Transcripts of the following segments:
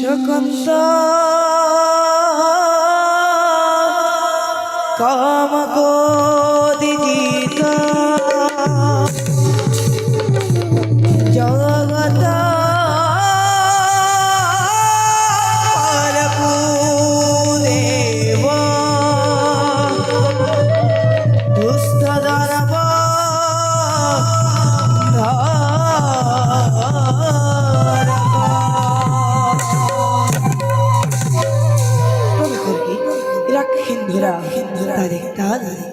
সকন্দ কাম কোদিজিত জগত পরপুদেব দুস্থ দানব হিন্দুরা তাদের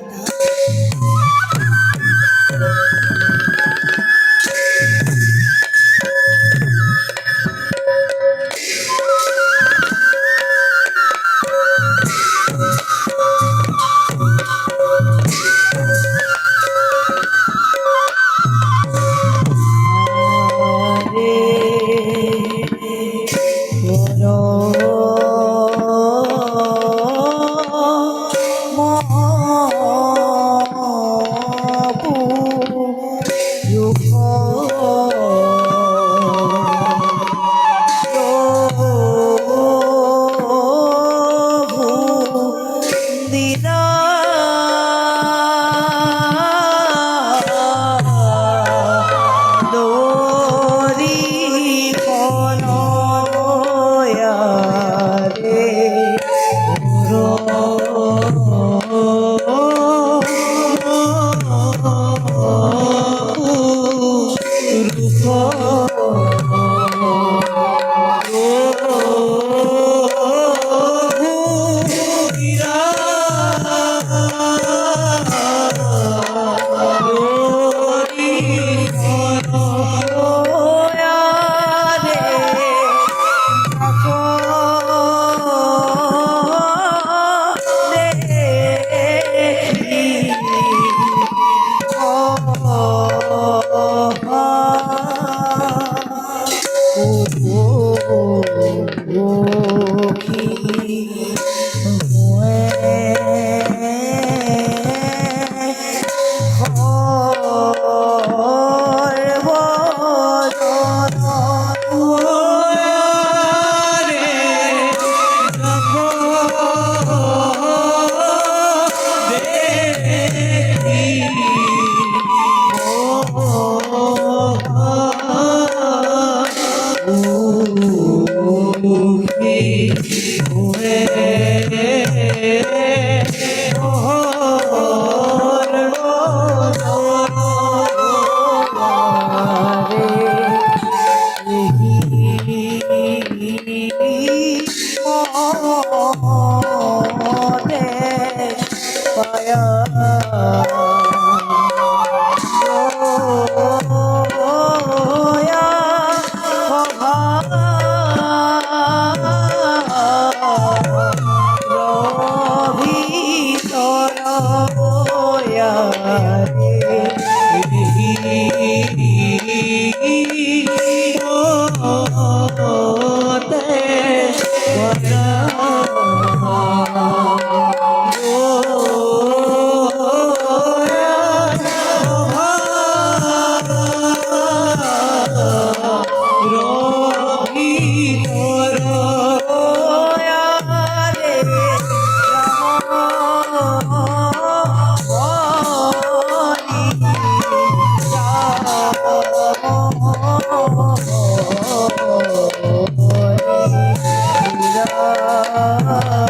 Oh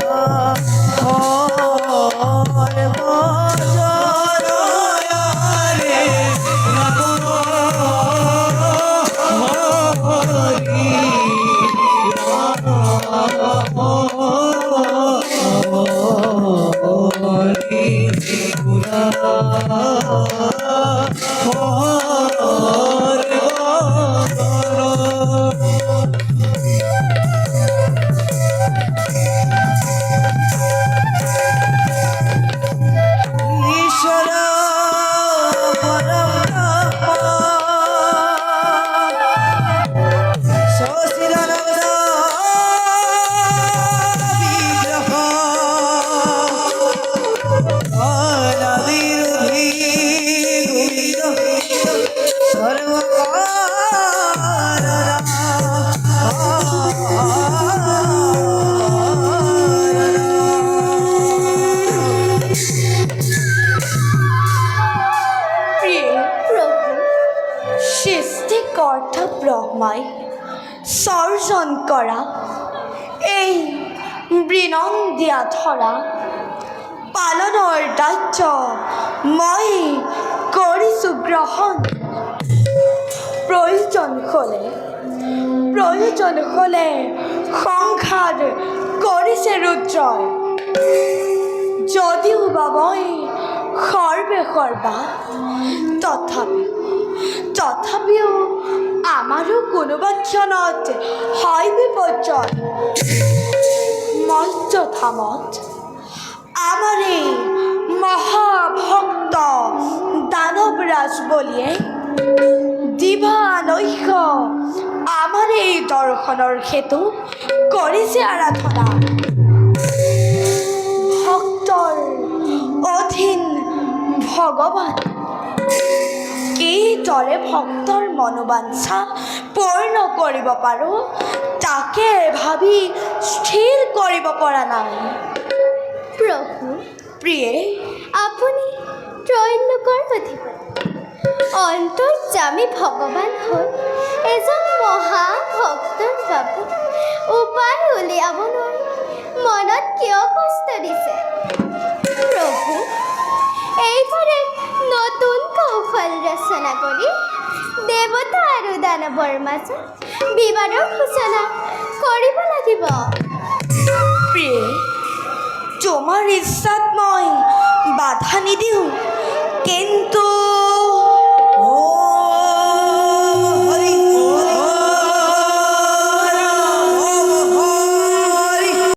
অৰ্জন কৰা এই বৃনন্দিয়া ধৰা পালনৰ দায়িত্ব মই কৰিছোঁ গ্ৰহণ। প্ৰয়োজন হ'লে সংসাৰ কৰিছে ৰুদ্ৰই, যদিও বা মই সৰ্বা তথাপিও আমাৰো কোনোবা ক্ষণত হয় বিপৰ্যয়। মৰ্যধামত আমাৰ এই মহাভক্ত দানৱৰাজ বলিয়ে দিবানৈশ আমাৰ এই দৰ্শনৰ হেতু কৰিছে আৰাধনা। ভক্তৰ অধীন ভগৱান কিদৰে ভক্তৰ মনোবাঞ্ছা পূৰ্ণ কৰিব পাৰোঁ তাকে ভাবি স্থিৰ কৰিব পৰা নাই। প্ৰভু, প্ৰিয়ে, আপুনি ত্ৰৈলোকৰ অধিপতি, অন্তৰ্যামী ভগৱান হৈ এজন মহাভক্তৰ বাবে উপায় উলিয়াব নোৱাৰি মনত কিয় কষ্ট দিছে? প্ৰভু, এইবাৰ এক নতুন কৌশল ৰচনা কৰি দেৱতা আৰু দানৱৰ মাজত বিবাদৰ সূচনা কৰিব লাগিব। প্ৰিয়ে, তোমাৰ ইচ্ছাত মই বাধা নিদিওঁ, কিন্তু